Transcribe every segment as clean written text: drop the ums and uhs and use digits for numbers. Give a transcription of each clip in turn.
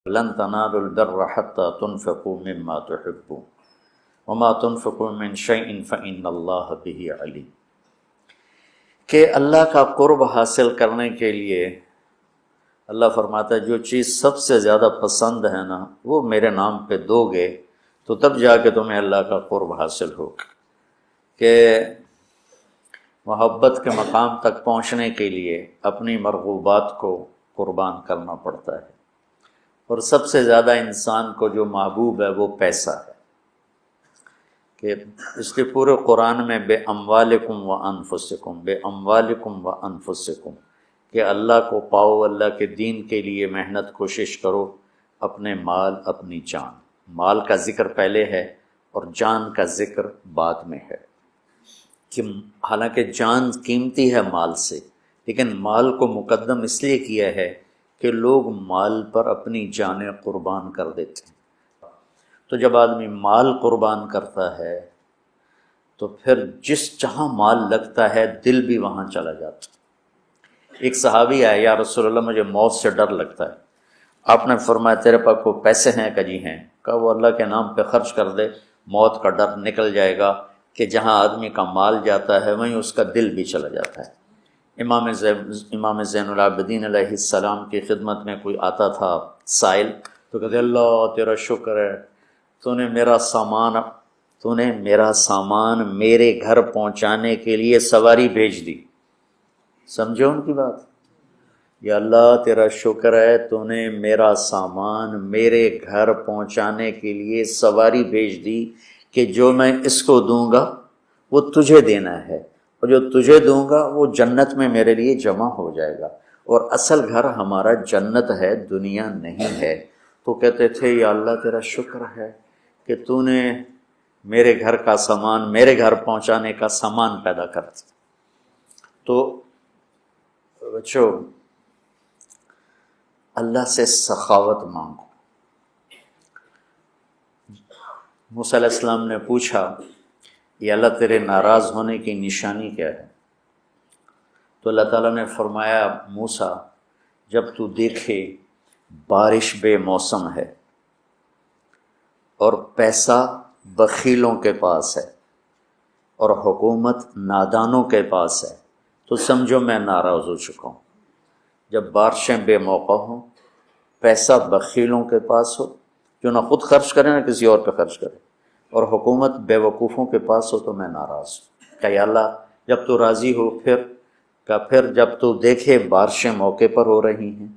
لن تنالوا البر حتى تنفقوا مما تحبون وما تنفقوا من شيء فإن الله به عليم، کہ اللہ کا قرب حاصل کرنے کے لیے اللہ فرماتا ہے جو چیز سب سے زیادہ پسند ہے نا وہ میرے نام پہ دو گے تو تب جا کے تمہیں اللہ کا قرب حاصل ہوگا۔ کہ محبت کے مقام تک پہنچنے کے لیے اپنی مرغوبات کو قربان کرنا پڑتا ہے، اور سب سے زیادہ انسان کو جو محبوب ہے وہ پیسہ ہے، کہ اس کے پورے قرآن میں بے اموالکم و انفسکم، بے اموالکم و انفسکم، کہ اللہ کو پاؤ، اللہ کے دین کے لیے محنت کوشش کرو، اپنے مال اپنی جان۔ مال کا ذکر پہلے ہے اور جان کا ذکر بعد میں ہے، کہ حالانکہ جان قیمتی ہے مال سے، لیکن مال کو مقدم اس لیے کیا ہے کہ لوگ مال پر اپنی جانیں قربان کر دیتے ہیں۔ تو جب آدمی مال قربان کرتا ہے تو پھر جس جہاں مال لگتا ہے دل بھی وہاں چلا جاتا ہے۔ ایک صحابی آیا، یا رسول اللہ مجھے موت سے ڈر لگتا ہے۔ آپ نے فرمایا تیرے پاس کوئی پیسے ہیں؟ کہ جی ہیں۔ کہا وہ اللہ کے نام پہ خرچ کر دے، موت کا ڈر نکل جائے گا، کہ جہاں آدمی کا مال جاتا ہے وہیں اس کا دل بھی چلا جاتا ہے۔ امام زین العابدین علیہ السلام کی خدمت میں کوئی آتا تھا سائل، تو کہتے اللہ تیرا شکر ہے، تو نے میرا سامان میرے گھر پہنچانے کے لیے سواری بھیج دی۔ سمجھو ان کی بات؟ یا اللہ تیرا شکر ہے تو نے میرا سامان میرے گھر پہنچانے کے لیے سواری بھیج دی، کہ جو میں اس کو دوں گا وہ تجھے دینا ہے، اور جو تجھے دوں گا وہ جنت میں میرے لیے جمع ہو جائے گا، اور اصل گھر ہمارا جنت ہے، دنیا نہیں ہے۔ تو کہتے تھے یا اللہ تیرا شکر ہے کہ تو نے میرے گھر کا سامان میرے گھر پہنچانے کا سامان پیدا کر دیا۔ تو بچوں اللہ سے سخاوت مانگو۔ موسیٰ علیہ السلام نے پوچھا یا اللہ تیرے ناراض ہونے کی نشانی کیا ہے؟ تو اللہ تعالیٰ نے فرمایا موسیٰ جب تو دیکھے بارش بے موسم ہے اور پیسہ بخیلوں کے پاس ہے اور حکومت نادانوں کے پاس ہے تو سمجھو میں ناراض ہو چکا ہوں۔ جب بارشیں بے موقع ہوں، پیسہ بخیلوں کے پاس ہو جو نہ خود خرچ کرے نہ کسی اور پہ خرچ کرے، اور حکومت بے وقوفوں کے پاس ہو تو میں ناراض ہوں۔ کہ یا اللہ جب تو راضی ہو پھر جب تو دیکھے بارشیں موقع پر ہو رہی ہیں،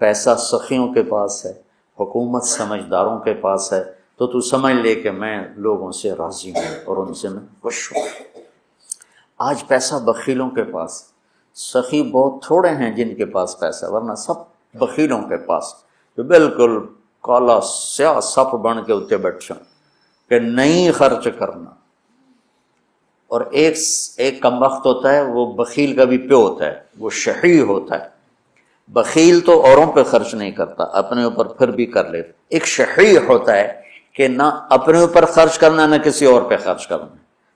پیسہ سخیوں کے پاس ہے، حکومت سمجھداروں کے پاس ہے، تو سمجھ لے کہ میں لوگوں سے راضی ہوں اور ان سے میں خوش ہوں۔ آج پیسہ بخیلوں کے پاس، سخی بہت تھوڑے ہیں جن کے پاس پیسہ، ورنہ سب بخیلوں کے پاس جو بالکل کالا سیاہ سپ بن کے اتنے بیٹھے کہ نہیں خرچ کرنا۔ اور ایک کم وقت ہوتا ہے، وہ بخیل کا بھی پیو ہوتا ہے، وہ شحیح ہوتا ہے۔ بخیل تو اوروں پہ خرچ نہیں کرتا، اپنے اوپر پھر بھی کر لیتا۔ ایک شحیح ہوتا ہے کہ نہ اپنے اوپر خرچ کرنا نہ کسی اور پہ خرچ کرنا،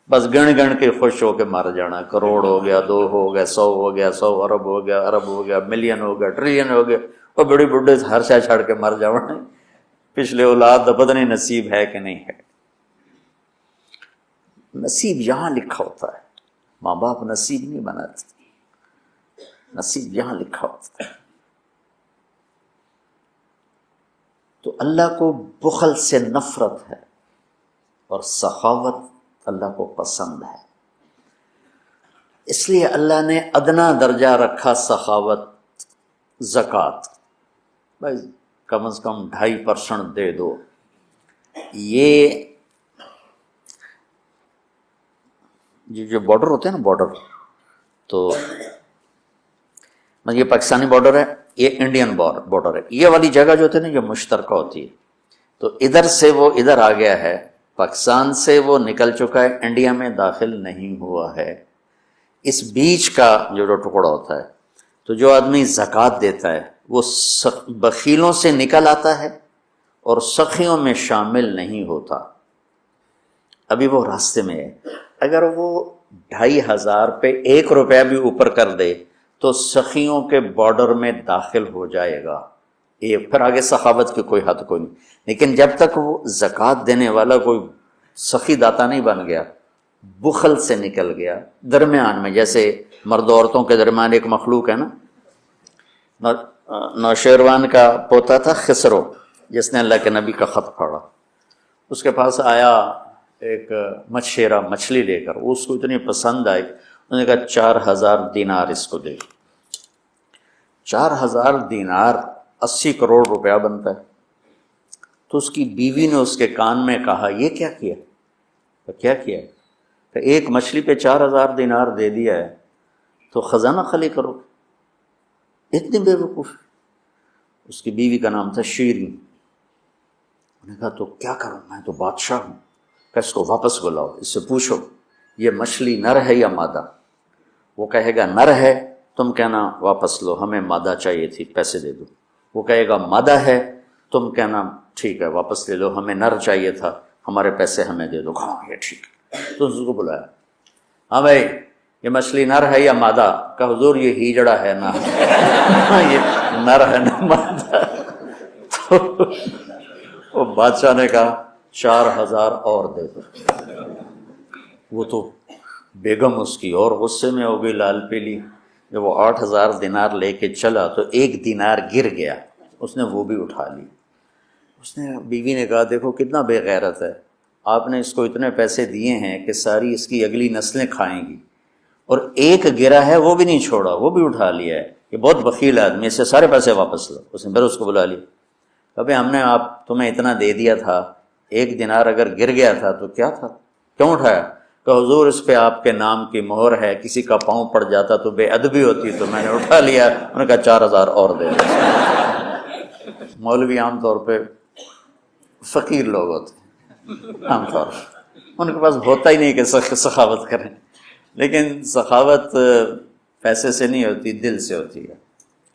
بس گن کے خوش ہو کے مر جانا۔ کروڑ ہو گیا، 2 ہو گیا، 100 ہو گیا، 100 ارب ہو گیا، ارب ہو گیا، ملین ہو گیا، ٹریلین ہو گیا، اور بڑی بڈھے ہر شے چھڑ کے مر جانا۔ پچھلے اولاد پتہ نہیں نصیب ہے کہ نہیں ہے۔ نصیب یہاں لکھا ہوتا ہے، ماں باپ نصیب نہیں بناتے، نصیب یہاں لکھا ہوتا ہے۔ تو اللہ کو بخل سے نفرت ہے اور سخاوت اللہ کو پسند ہے، اس لیے اللہ نے ادنا درجہ رکھا سخاوت، زکوٰۃ، بھائی کم از کم 2.5% دے دو۔ یہ جو بارڈر ہوتے ہیں نا، بارڈر، تو یہ پاکستانی بارڈر ہے، یہ انڈین بارڈر ہے، یہ والی جگہ جو ہوتی ہے نا یہ مشترکہ ہوتی ہے، تو ادھر سے وہ ادھر آ گیا ہے، پاکستان سے وہ نکل چکا ہے، انڈیا میں داخل نہیں ہوا ہے۔ اس بیچ کا جو ٹکڑا ہوتا ہے، تو جو آدمی زکوٰۃ دیتا ہے وہ بخیلوں سے نکل آتا ہے اور سخیوں میں شامل نہیں ہوتا، ابھی وہ راستے میں ہے۔ اگر وہ 2,500 پہ 1 روپیہ بھی اوپر کر دے تو سخیوں کے بارڈر میں داخل ہو جائے گا، یہ پھر آگے سخاوت کی کوئی حد کوئی نہیں، لیکن جب تک وہ زکوٰۃ دینے والا کوئی سخی داتا نہیں بن گیا، بخل سے نکل گیا، درمیان میں، جیسے مرد و عورتوں کے درمیان ایک مخلوق ہے نا، نوشیروان کا پوتا تھا خسرو، جس نے اللہ کے نبی کا خط پڑھا، اس کے پاس آیا ایک مچھیرا مچھلی لے کر، اس کو اتنی پسند آئی، انہوں نے کہا 4000 دینار اس کو دے۔ 4000 دینار 80 کروڑ روپیہ بنتا ہے۔ تو اس کی بیوی نے اس کے کان میں کہا یہ کیا کیا؟ تو کیا کیا؟ کہ ایک مچھلی پہ 4000 دینار دے دیا ہے تو خزانہ خالی کرو، اتنی بے وقوف۔ اس کی بیوی کا نام تھا شیریں۔ انہوں نے کہا تو کیا کروں، میں تو بادشاہ ہوں، کہ اس کو واپس بلاؤ، اس سے پوچھو یہ مچھلی نر ہے یا مادہ؟ وہ کہے گا نر ہے، تم کہنا واپس لو، ہمیں مادہ چاہیے تھی، پیسے دے دو۔ وہ کہے گا مادہ ہے، تم کہنا ٹھیک ہے واپس لے لو، ہمیں نر چاہیے تھا، ہمارے پیسے ہمیں دے دو۔ ہاں یہ ٹھیک ہے۔ تو اس کو بلایا، ہاں بھائی یہ مچھلی نر ہے یا مادہ؟ کہ حضور یہ ہیجڑا ہے نا، یہ نر ہے نا مادہ۔ تو وہ بادشاہ نے کہا 4000 اور دے دو۔ وہ تو بیگم اس کی اور غصے میں ہو گئی، لال پیلی۔ جب وہ 8000 دینار لے کے چلا تو ایک دینار گر گیا، اس نے وہ بھی اٹھا لی۔ اس نے بیوی نے کہا دیکھو کتنا بے غیرت ہے، آپ نے اس کو اتنے پیسے دیے ہیں کہ ساری اس کی اگلی نسلیں کھائیں گی، اور ایک گرا ہے وہ بھی نہیں چھوڑا، وہ بھی اٹھا لیا ہے، یہ بہت بخیل آدمی، اس سے سارے پیسے واپس لو۔ اس نے پھر اس کو بلا لیا، ابھی ہم نے تمہیں اتنا دے دیا تھا، ایک دینار اگر گر گیا تھا تو کیا تھا، کیوں اٹھایا؟ کہ حضور اس پہ آپ کے نام کی مہر ہے، کسی کا پاؤں پڑ جاتا تو بے ادبی ہوتی، تو میں نے اٹھا لیا۔ انہوں نے کہا 4000 اور دے دو۔ مولوی عام طور پہ فقیر لوگ ہوتے ہیں، عام طور پر ان کے پاس ہوتا ہی نہیں کہ سخاوت کریں، لیکن سخاوت پیسے سے نہیں ہوتی، دل سے ہوتی ہے۔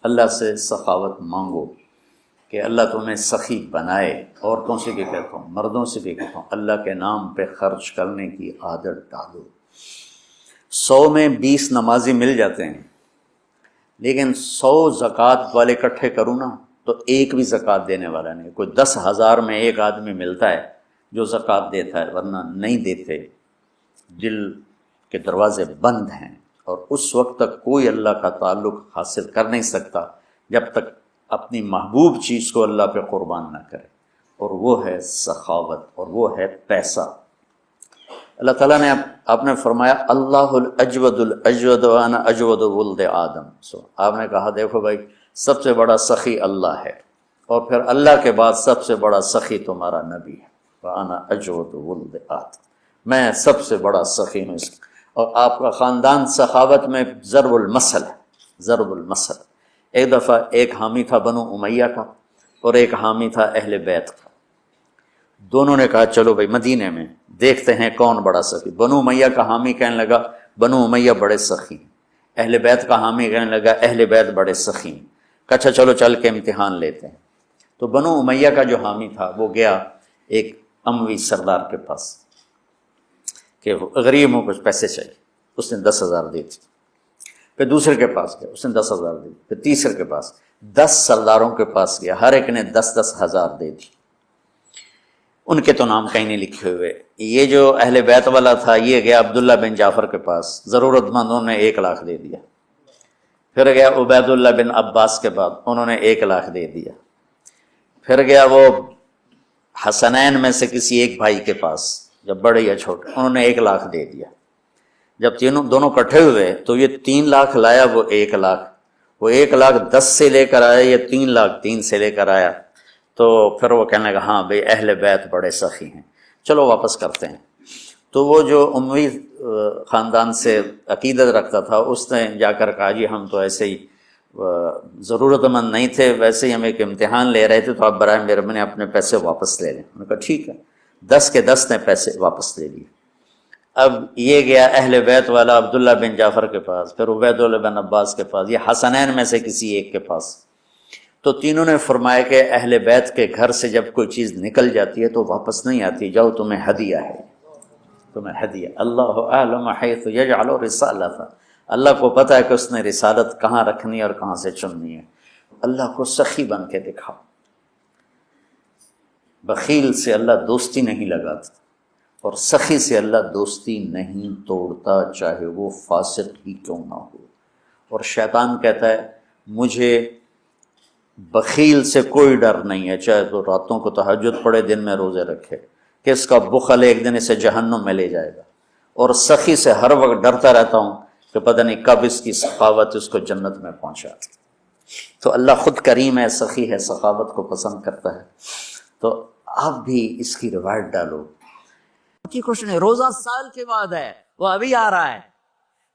اللہ سے سخاوت مانگو کہ اللہ تمہیں سخی بنائے۔ عورتوں سے بھی کہتا ہوں، مردوں سے بھی کہتا ہوں، اللہ کے نام پہ خرچ کرنے کی عادت ڈالو۔ 100 میں 20 نمازی مل جاتے ہیں، لیکن 100 زکوٰۃ والے اکٹھے کروں نا تو ایک بھی زکوٰۃ دینے والا نہیں۔ کوئی 10,000 میں ایک آدمی ملتا ہے جو زکوٰۃ دیتا ہے، ورنہ نہیں دیتے۔ دل کے دروازے بند ہیں، اور اس وقت تک کوئی اللہ کا تعلق حاصل کر نہیں سکتا جب تک اپنی محبوب چیز کو اللہ پہ قربان نہ کرے، اور وہ ہے سخاوت، اور وہ ہے پیسہ۔ اللہ تعالیٰ نے آپ نے فرمایا اللہ الاجود الاجود وانا اجود ولد آدم۔ آپ نے کہا دیکھو بھائی سب سے بڑا سخی اللہ ہے، اور پھر اللہ کے بعد سب سے بڑا سخی تمہارا نبی ہے، وانا اجود ولد آدم، میں سب سے بڑا سخی ہوں۔ اور آپ کا خاندان سخاوت میں ضرب المثل ہے، ضرب المثل۔ ایک دفعہ ایک حامی تھا بنو امیہ کا، اور ایک حامی تھا اہل بیت کا۔ دونوں نے کہا چلو بھائی مدینے میں دیکھتے ہیں کون بڑا سخی۔ بنو امیہ کا حامی کہنے لگا بنو امیہ بڑے سخی، اہل بیت کا حامی کہنے لگا اہل بیت بڑے سخی۔ اچھا چلو چل کے امتحان لیتے ہیں۔ تو بنو امیہ کا جو حامی تھا وہ گیا ایک اموی سردار کے پاس کہ غریب ہوں کچھ پیسے چاہیے، اس نے 10,000 دی تھی۔ پھر دوسرے کے پاس گیا، اس نے 10,000 دی۔ پھر تیسرے کے پاس، 10 سرداروں کے پاس گیا، ہر ایک نے 10,000 دے دی۔ ان کے تو نام کہیں نہیں لکھے ہوئے۔ یہ جو اہل بیت والا تھا یہ گیا عبداللہ بن جعفر کے پاس، ضرورت مندوں نے 1,00,000 دے دیا۔ پھر گیا عبید اللہ بن عباس کے بعد، انہوں نے 1,00,000 دے دیا۔ پھر گیا وہ حسنین میں سے کسی ایک بھائی کے پاس، جب بڑے یا چھوٹے، انہوں نے 1,00,000 دے دیا۔ جب دونوں کٹھے ہوئے تو یہ 3,00,000 لایا، وہ 1,00,000، وہ 1,00,000 10 سے لے کر آیا، یہ 3,00,000 3 سے لے کر آیا۔ تو پھر وہ کہنے لگا ہاں بھئی اہل بیت بڑے سخی ہیں، چلو واپس کرتے ہیں۔ تو وہ جو اموی خاندان سے عقیدت رکھتا تھا اس نے جا کر کہا جی ہم تو ایسے ہی ضرورت مند نہیں تھے، ویسے ہی ہم ایک امتحان لے رہے تھے، تو آپ برائے مہربانی اپنے پیسے واپس لے لیں۔ انہوں نے کہا ٹھیک ہے، 10 کے 10 نے پیسے واپس لے لیے۔ اب یہ گیا اہل بیت والا عبداللہ بن جعفر کے پاس، پھر عبید اللہ بن عباس کے پاس، یہ حسنین میں سے کسی ایک کے پاس۔ تو تینوں نے فرمایا کہ اہل بیت کے گھر سے جب کوئی چیز نکل جاتی ہے تو واپس نہیں آتی، جاؤ تمہیں ہدیہ ہے، تمہیں ہدیہ۔ اللہ اعلم حیث یجعل رسالتہ، اللہ کو پتہ ہے کہ اس نے رسالت کہاں رکھنی ہے اور کہاں سے چننی ہے۔ اللہ کو سخی بن کے دکھاؤ۔ بخیل سے اللہ دوستی نہیں لگاتا اور سخی سے اللہ دوستی نہیں توڑتا، چاہے وہ فاسق ہی کیوں نہ ہو۔ اور شیطان کہتا ہے مجھے بخیل سے کوئی ڈر نہیں ہے، چاہے تو راتوں کو تہجد پڑھے، دن میں روزے رکھے، کہ اس کا بخل ایک دن اسے جہنم میں لے جائے گا۔ اور سخی سے ہر وقت ڈرتا رہتا ہوں کہ پتہ نہیں کب اس کی سخاوت اس کو جنت میں پہنچا۔ تو اللہ خود کریم ہے، سخی ہے، سخاوت کو پسند کرتا ہے۔ تو آپ بھی اس کی روایت ڈالو کہ کچھ نہیں، روزہ سال کے بعد ہے، وہ ابھی آ رہا ہے۔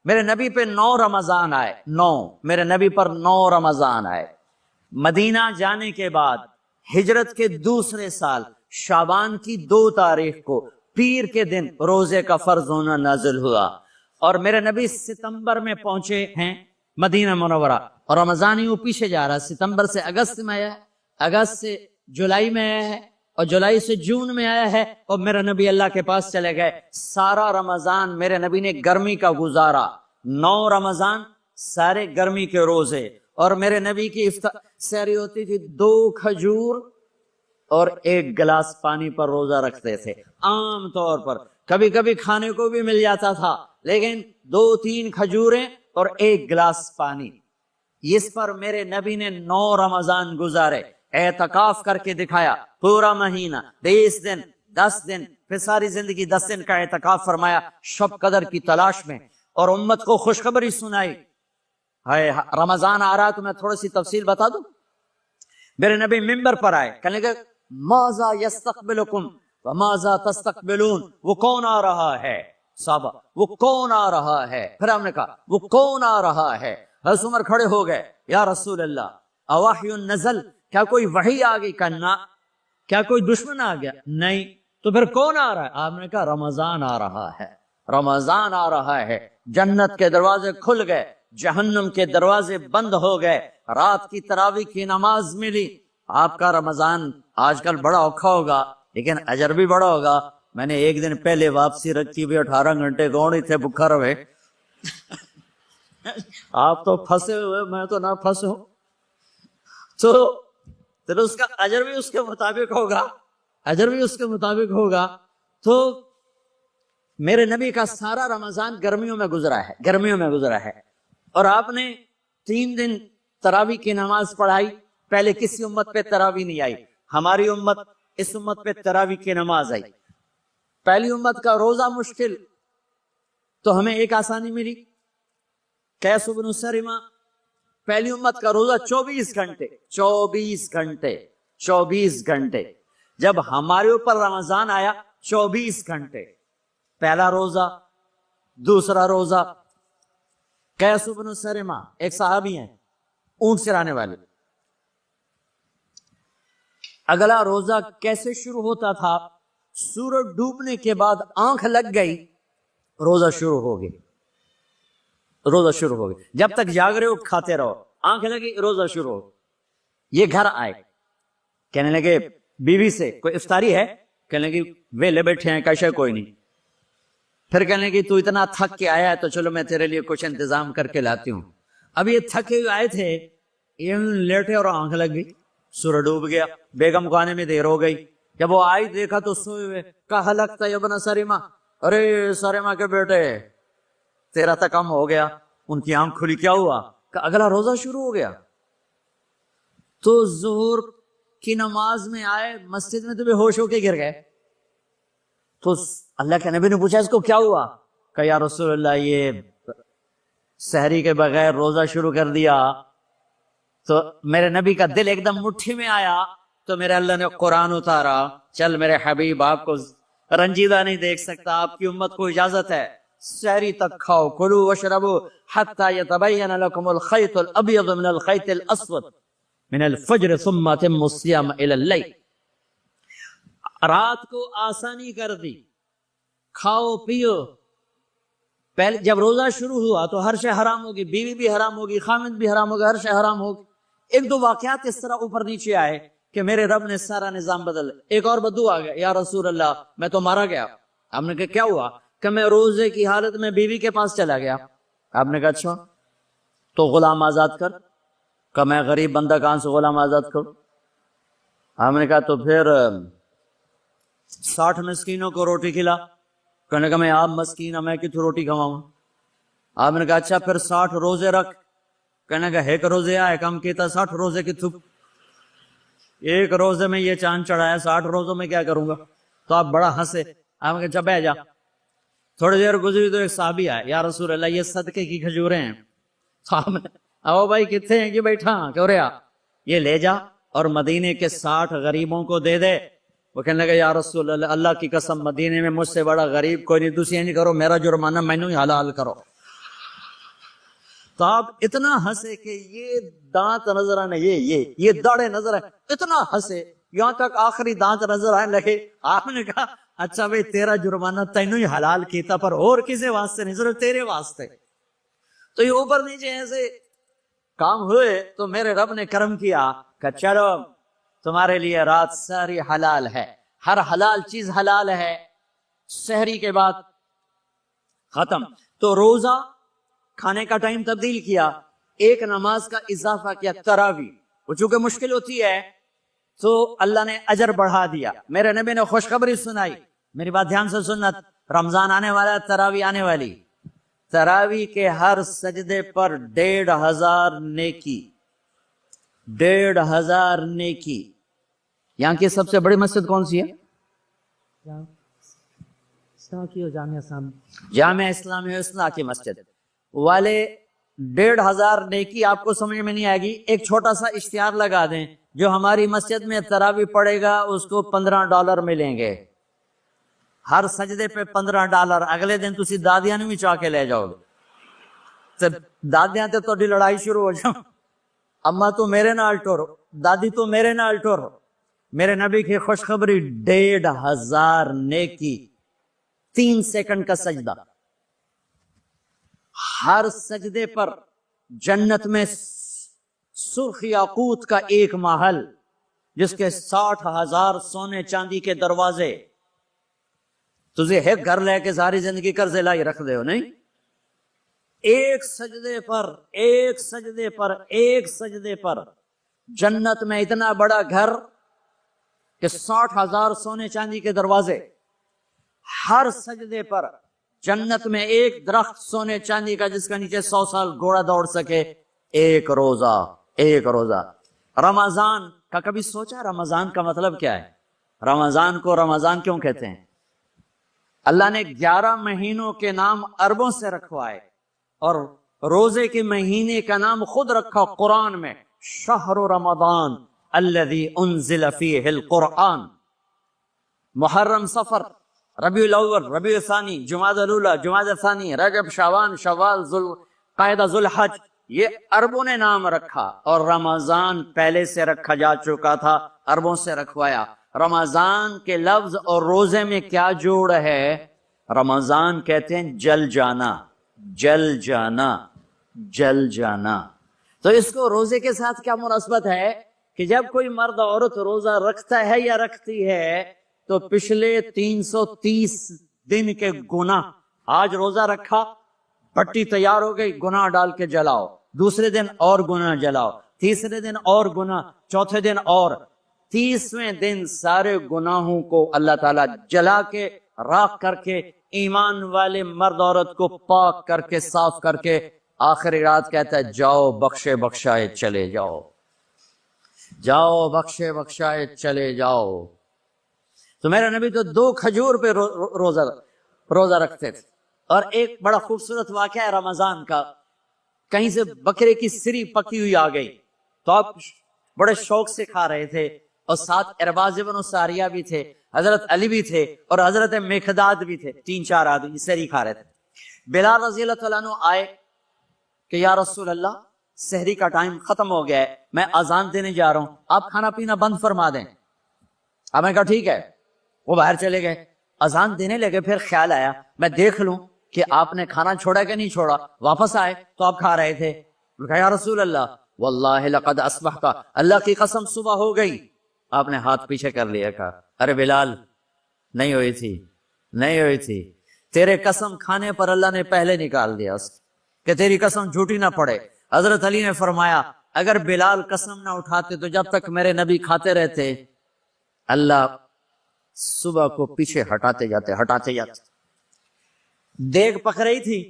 میرے نبی پہ 9 رمضان آئے، میرے نبی پر 9 رمضان آئے۔ مدینہ جانے کے بعد ہجرت کے دوسرے سال شعبان کی 2 تاریخ کو پیر کے دن روزے کا فرض ہونا نازل ہوا، اور میرے نبی ستمبر میں پہنچے ہیں مدینہ منورہ، اور رمضان ہی وہ پیچھے جا رہا ہے، ستمبر سے اگست میں آیا ہے، اگست سے جولائی میں آیا ہے، اور جولائی سے جون میں آیا ہے، اور میرے نبی اللہ کے پاس چلے گئے۔ سارا رمضان میرے نبی نے گرمی کا گزارا، 9 رمضان سارے گرمی کے روزے، اور میرے نبی کی سحری ہوتی تھی 2 کھجور اور 1 گلاس پانی پر روزہ رکھتے تھے عام طور پر، کبھی کبھی کھانے کو بھی مل جاتا تھا، لیکن 2-3 کھجوریں اور 1 گلاس پانی، اس پر میرے نبی نے 9 رمضان گزارے، اعتکاف کر کے دکھایا، پورا مہینہ 20 دن 10 دن، پھر ساری زندگی 10 دن کا اعتکاف فرمایا شب قدر کی تلاش میں، اور امت کو خوشخبری سنائی۔ رمضان آ رہا تو میں تھوڑی سی تفصیل بتا دوں۔ میرے نبی ممبر پر آئے، کہنے لگے ماذا یستقبلکم وماذا تستقبلون، وہ کون آ رہا ہے؟ صحابہ وہ کون آ رہا ہے؟ پھر ہم نے کہا وہ کون آ رہا ہے؟ حضرت عمر کھڑے ہو گئے، یا رسول اللہ اوحی نزل، کیا کوئی وحی آ گئی؟ کہنا کیا کوئی دشمن آ گیا؟ نہیں، تو پھر کون آ رہا ہے؟ آپ نے کہا رمضان آ رہا ہے، رمضان آ رہا ہے، جنت کے دروازے کھل گئے، جہنم کے دروازے بند ہو گئے، رات کی تراویح کی نماز ملی۔ آپ کا رمضان آج کل بڑا اوکھا ہوگا لیکن اجر بھی بڑا ہوگا۔ میں نے ایک دن پہلے واپسی رکھی بھی 18 گھنٹے کون ہی تھے بکھا رہے آپ تو پھنسے ہوئے، میں تو نہ پھنسوں، تو اس کا اجر بھی اس کے مطابق ہوگا، اجر بھی اس کے مطابق ہوگا۔ تو میرے نبی کا سارا رمضان گرمیوں میں گزرا ہے، گرمیوں میں گزرا ہے، اور آپ نے 3 دن تراویح کی نماز پڑھائی۔ پہلے کسی امت پہ تراویح نہیں آئی، ہماری امت، اس امت پہ تراویح کی نماز آئی۔ پہلی امت کا روزہ مشکل، تو ہمیں ایک آسانی ملی، قیس بن سرمہ، پہلی امت کا روزہ 24 گھنٹے 24 گھنٹے 24 گھنٹے، جب ہمارے اوپر رمضان آیا 24 گھنٹے، پہلا روزہ، دوسرا روزہ۔ قیس بن سرمہ ایک صحابی ہیں، اونٹ چرانے والے۔ اگلا روزہ کیسے شروع ہوتا تھا؟ سورج ڈوبنے کے بعد آنکھ لگ گئی، روزہ شروع ہو گئی، روزہ شروع ہو گئی، جب تک جاگ رہے ہو کھاتے رہو، آنکھ لگی روزہ شروع ہو۔ یہ گھر آئے، کہنے لگے بیوی سے کوئی افطاری ہے؟ کہنے لگے ویلے بیٹھے ہیں، کیسے کوئی نہیں۔ پھر کہنے لگے تو اتنا تھک کے آیا ہے تو چلو میں تیرے لیے کچھ انتظام کر کے لاتی ہوں۔ اب یہ تھکے ہوئے آئے تھے، یہ لیٹے اور آنکھ لگ گئی، سورج ڈوب گیا، بیگم کو آنے میں دیر ہو گئی۔ جب وہ آئی دیکھا تو سوئے ہوئے، کہا لگتا ہے ابن سرمہ، ارے سرمہ کے بیٹے تیرا تو کم ہو گیا۔ ان کی آنکھ کھلی، کیا ہوا؟ کہ اگلا روزہ شروع ہو گیا۔ تو ظہر کی نماز میں آئے، مسجد میں تو بے ہوش ہو کے گر گئے۔ تو اللہ کے نبی نے پوچھا اس کو کیا ہوا؟ کہ یا رسول اللہ یہ سحری کے بغیر روزہ شروع کر دیا۔ تو میرے نبی کا دل ایک دم مٹھی میں آیا، تو میرے اللہ نے قرآن اتارا، چل میرے حبیب آپ کو رنجیدہ نہیں دیکھ سکتا، آپ کی امت کو اجازت ہے سحری تک کھاؤ، کلوا واشربوا حتی یتبین لکم الخیط الابیض من الخیط الاسود من الفجر ثم اتموا الصیام الی اللیل۔ رات کو آسانی کر دی، کھاؤ پیو۔ پہلے جب روزہ شروع ہوا تو ہر شے حرام ہوگی، بیوی بھی حرام ہوگی، خامد بھی حرام ہوگا، ہر شے حرام ہوگی۔ 1-2 واقعات اس طرح اوپر نیچے آئے کہ میرے رب نے سارا نظام بدل۔ ایک اور بدو آ گیا، یا رسول اللہ میں تو مارا گیا۔ آپ نے کہا کیا ہوا؟ کہ میں روزے کی حالت میں بیوی کے پاس چلا گیا۔ آپ نے کہا اچھا تو غلام آزاد کر۔ کہ میں غریب بندہ کہاں سے غلام آزاد کروں؟ آپ نے کہا تو پھر 60 مسکینوں کو روٹی کھلا. کہنے کا میں آپ مسکین ہوں، میں کتوں روٹی کھواؤں. آپ نے کہا اچھا پھر 60 روزے رکھ. کہنے کا ایک روزے آئے کم کیتا 60 روزے کتوں. ایک روزے میں یہ چاند چڑھایا، 60 روزوں میں کیا کروں گا. تو آپ بڑا ہنسے. آپ نے کہا جب جا. تھوڑی دیر گزری تو ایک صحابی آئے، یا رسول اللہ یہ صدقے کی کھجوریں ہیں. تو آپ نے او بھائی کتنے ہیں کہ بیٹھا کیوں رہا، یہ لے جا اور مدینے کے 60 غریبوں کو دے دے. وہ کہنے لگا یا رسول اللہ اللہ کی قسم مدینے میں مجھ سے بڑا غریب کوئی نہیں، تسی نہیں کرو، میرا جرمانہ مینوں ہی حلال کرو. تو آپ اتنا ہنسے کہ یہ دانت نظر آنے، یہ داڑے نظر آئے، اتنا ہنسے یہاں تک آخری دانت نظر آنے لگے. آپ نے کہا اچھا بھائی تیرا جرمانہ تینوں ہی حلال کیتا، پر اور کسی واسطے نہیں، صرف تیرے واسطے. تو یہ اوپر نیچے ایسے کام ہوئے تو میرے رب نے کرم کیا کہ چلو تمہارے لیے رات ساری حلال ہے، ہر حلال چیز حلال ہے. سحری کے بعد ختم. تو روزہ کھانے کا ٹائم تبدیل کیا، ایک نماز کا اضافہ کیا، تراویح. وہ چونکہ مشکل ہوتی ہے تو اللہ نے اجر بڑھا دیا. میرے نبی نے خوشخبری سنائی، میری بات دھیان سے سننا، رمضان آنے والا، تراویح آنے والی. تراویح کے ہر سجدے پر 1500 نیکی، 1500 نیکی. یہاں کی سب سے بڑی مسجد کون سی ہے؟ جامعہ اسلامی اصلاح کی مسجد والے. 1500 نیکی آپ کو سمجھ میں نہیں آئے گی. ایک چھوٹا سا اشتہار لگا دیں، جو ہماری مسجد میں تراویح پڑے گا اس کو $15 ملیں گے. ہر سجدے پہ $15. اگلے دن تسی دادیاں نہیں چاہ کے لے جاؤ گے. دادیاں تے تھوڑی لڑائی شروع ہو جاؤ، اما تو میرے نال ٹورو، دادی تو میرے نال ٹورو. میرے نبی کی خوشخبری 1500 نیکی، 3 سیکنڈ کا سجدہ. ہر سجدے پر جنت میں سرخ یاقوت کا ایک محل جس کے 60,000 سونے چاندی کے دروازے. تجھے ایک گھر لے کے ساری زندگی قرضے لائی رکھ دے ہو نہیں. ایک سجدے پر، ایک سجدے پر، ایک سجدے پر جنت میں اتنا بڑا گھر کہ 60,000 سونے چاندی کے دروازے. ہر سجدے پر جنت میں ایک درخت سونے چاندی کا جس کا نیچے 100 سال گھوڑا دوڑ سکے. ایک روزہ، ایک روزہ. رمضان کا کبھی سوچا رمضان کا مطلب کیا ہے؟ رمضان کو رمضان کیوں کہتے ہیں؟ اللہ نے 11 مہینوں کے نام عربوں سے رکھوائے اور روزے کے مہینے کا نام خود رکھا قرآن میں، شہر رمضان الذی انزل فیہ القرآن. محرم، صفر، ربیع الاول، ربیع الثانی، جمادی الاولی، جمادی الثانی، رجب، شعبان، شوال، ذوالقعدہ، ذوالحج، یہ عربوں نے نام رکھا. اور رمضان پہلے سے رکھا جا چکا تھا، عربوں سے رکھوایا. رمضان کے لفظ اور روزے میں کیا جوڑ ہے؟ رمضان کہتے ہیں جل جانا، جل جانا، جل جانا. تو اس کو روزے کے ساتھ کیا مناسبت ہے کہ جب کوئی مرد عورت روزہ رکھتا ہے یا رکھتی ہے تو پچھلے 330 دن کے گناہ، آج روزہ رکھا، پٹی تیار ہو گئی، گناہ ڈال کے جلاؤ، دوسرے دن اور گناہ جلاؤ، تیسرے دن اور گناہ، چوتھے دن اور، 30ویں دن سارے گناہوں کو اللہ تعالیٰ جلا کے، راکھ کر کے، ایمان والے مرد عورت کو پاک کر کے، صاف کر کے، آخری رات کہتا ہے جاؤ بخشے بخشائے چلے جاؤ، جاؤ بخشے بخشائے چلے جاؤ. تو میرا نبی تو 2 کھجور پہ روزہ رکھتے تھے. اور ایک بڑا خوبصورت واقعہ ہے رمضان کا، کہیں سے بکرے کی سری پکی ہوئی آ گئی تو آپ بڑے شوق سے کھا رہے تھے، اور ساتھ ارباز بن ساریہ بھی تھے، حضرت علی بھی تھے اور حضرت مقداد بھی تھے. 3-4 آدمی سحری کھا رہے تھے. بلال رضی اللہ تعالیٰ عنہ آئے کہ یا رسول اللہ سحری کا ٹائم ختم ہو گیا ہے، میں اذان دینے جا رہا ہوں، آپ کھانا پینا بند فرما دیں. آپ نے کہا ٹھیک ہے. وہ باہر چلے گئے، اذان دینے لگے. پھر خیال آیا میں دیکھ لوں کہ آپ نے کھانا چھوڑا کہ نہیں چھوڑا. واپس آئے تو آپ کھا رہے تھے. کہا یا رسول اللہ واللہ لقد اصبحت، اللہ کی قسم صبح ہو گئی. آپ نے ہاتھ پیچھے کر لیا، کہا ارے بلال نہیں ہوئی تھی، نہیں ہوئی تھی، تیرے قسم کھانے پر اللہ نے پہلے نکال دیا کہ تیری قسم جھوٹی نہ پڑے. حضرت علی نے فرمایا اگر بلال قسم نہ اٹھاتے تو جب تک میرے نبی کھاتے رہتے اللہ صبح کو پیچھے ہٹاتے جاتے دیگ پک رہی تھی،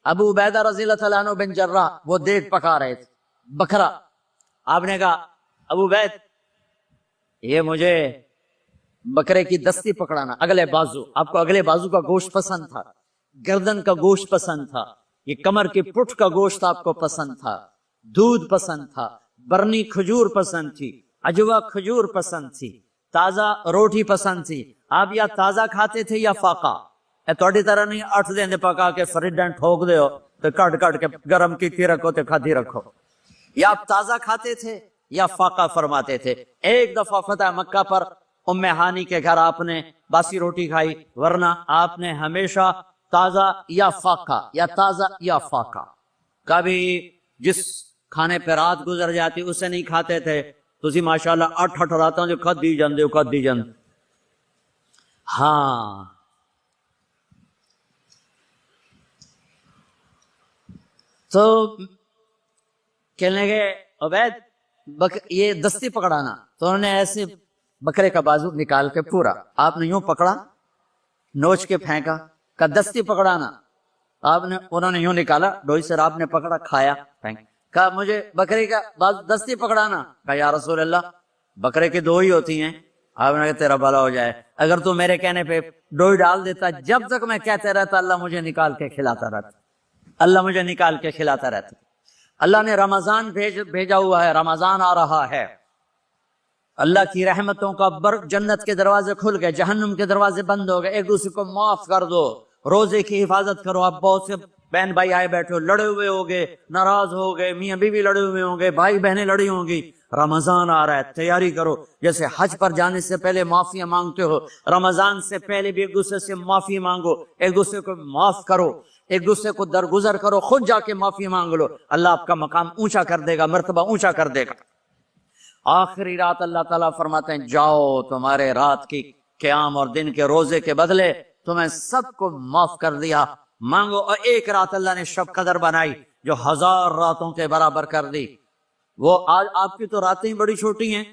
ابو عبیدہ رضی اللہ تعالیٰ عنہ بن جراح وہ دیگ پکا رہے تھے، بکرا. آپ نے کہا ابو عبید یہ مجھے بکرے کی دستی پکڑانا، اگلے بازو. آپ کو اگلے بازو کا گوشت پسند تھا، گردن کا گوشت پسند تھا، یہ کمر کی پٹھ کا گوشت آپ کو پسند تھا، دودھ پسند تھا، برنی کھجور پسند تھی، اجوا کھجور پسند تھی، تازہ روٹی پسند تھی. آپ یا تازہ کھاتے تھے یا فاقہ. تھوڑی طرح نہیں 8 دن پکا کے فریڈن ٹھوک دے ہو تو کٹ کے گرم کی رکھو تو کھاتی رکھو. یا آپ تازہ کھاتے تھے یا فاقہ فرماتے تھے. ایک دفعہ فتح مکہ پر ام ہانی کے گھر آپ نے باسی روٹی کھائی، ورنہ آپ نے ہمیشہ تازہ یا فاقہ یا تازہ یا فاقہ. کبھی جس کھانے پہ رات گزر جاتی اسے نہیں کھاتے تھے. تسی ماشاءاللہ 8 راتوں جو کھدی جاندے. ہاں تو کہنے لگے عبید یہ دستی پکڑانا. تو انہوں نے ایسے بکرے کا بازو نکال کے پورا آپ نے یوں پکڑا، نوچ کے پھینکا. کا دستی پکڑانا آپ نے، انہوں نے یوں نکالا ڈوئی سے، آپ نے پکڑا کھایا پھینک. کہا مجھے بکرے کا بازو دستی پکڑانا. کہا یا رسول اللہ بکرے کی 2 ہی ہوتی ہیں. آپ نے کہا تیرا بھلا ہو جائے، اگر تو میرے کہنے پہ ڈوئی ڈال دیتا، جب تک میں کہتے رہتا اللہ مجھے نکال کے کھلاتا رہتا، اللہ مجھے نکال کے کھلاتا رہتا. اللہ نے رمضان بھیجا ہوا ہے، رمضان آ رہا ہے، اللہ کی رحمتوں کا جنت کے دروازے کھل گئے، جہنم کے دروازے بند ہو گئے. ایک دوسرے کو معاف کر دو، روزے کی حفاظت کرو. آپ بہت سے بہن بھائی آئے بیٹھے ہو، لڑے ہوئے ہوگے، ناراض ہو گئے، میاں بیوی لڑے ہوئے ہوں گے، بھائی بہنیں لڑی ہوں گی. رمضان آ رہا ہے، تیاری کرو. جیسے حج پر جانے سے پہلے معافیاں مانگتے ہو، رمضان سے پہلے بھی ایک دوسرے سے معافی مانگو، ایک دوسرے کو معاف کرو، ایک دوسرے کو درگزر کرو، خود جا کے معافی مانگ لو. اللہ آپ کا مقام اونچا کر دے گا، مرتبہ اونچا کر دے گا. آخری رات اللہ تعالیٰ فرماتے ہیں جاؤ، تمہارے رات کی قیام اور دن کے روزے کے بدلے تمہیں سب کو معاف کر دیا، مانگو. اور ایک رات اللہ نے شب قدر بنائی جو 1000 راتوں کے برابر کر دی. وہ آج آپ کی تو راتیں ہی بڑی چھوٹی ہیں،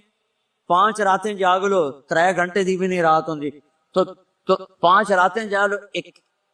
5 راتیں جاگ لو، 3 گھنٹے دی بھی نہیں رات ہوں دی تو 5 راتیں جاگ لو،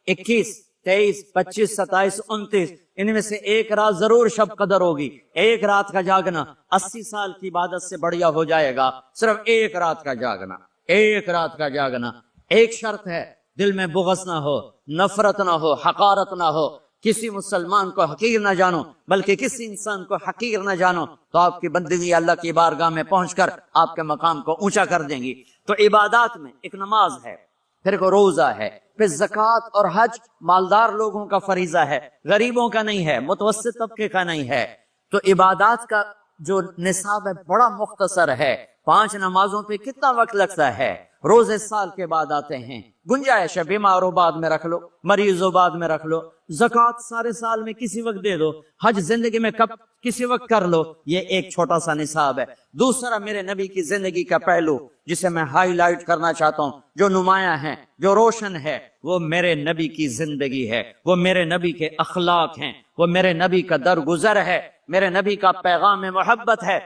21 23 25 27 29 ان میں سے ایک رات ضرور شب قدر ہوگی. ایک رات کا جاگنا 80 سال کی عبادت سے بڑھیا ہو جائے گا. صرف ایک رات کا جاگنا، ایک رات کا جاگنا. ایک شرط ہے، دل میں بغض نہ ہو، نفرت نہ ہو، حقارت نہ ہو. کسی مسلمان کو حقیر نہ جانو، بلکہ کسی انسان کو حقیر نہ جانو، تو آپ کی بندگی اللہ کی بارگاہ میں پہنچ کر آپ کے مقام کو اونچا کر دیں گی. تو عبادات میں ایک نماز ہے، پھر ایک روزہ ہے، پھر زکوٰۃ اور حج مالدار لوگوں کا فریضہ ہے، غریبوں کا نہیں ہے، متوسط طبقے کا نہیں ہے. تو عبادات کا جو نصاب ہے بڑا مختصر ہے. 5 نمازوں پہ کتنا وقت لگتا ہے؟ روزے سال کے بعد آتے ہیں، گنجائش ہے، بیمار ہو بعد میں رکھ لو، مریض ہو بعد میں رکھ لو. زکوٰۃ سارے سال میں کسی وقت دے دو، حج زندگی میں کب کسی وقت کر لو. یہ ایک چھوٹا سا نصاب ہے. دوسرا میرے نبی کی زندگی کا پہلو جسے میں ہائی لائٹ کرنا چاہتا ہوں، جو نمایاں ہے، جو روشن ہے، وہ میرے نبی کی زندگی ہے، وہ میرے نبی کے اخلاق ہیں، وہ میرے نبی کا درگزر ہے، میرے نبی کا پیغام محبت ہے.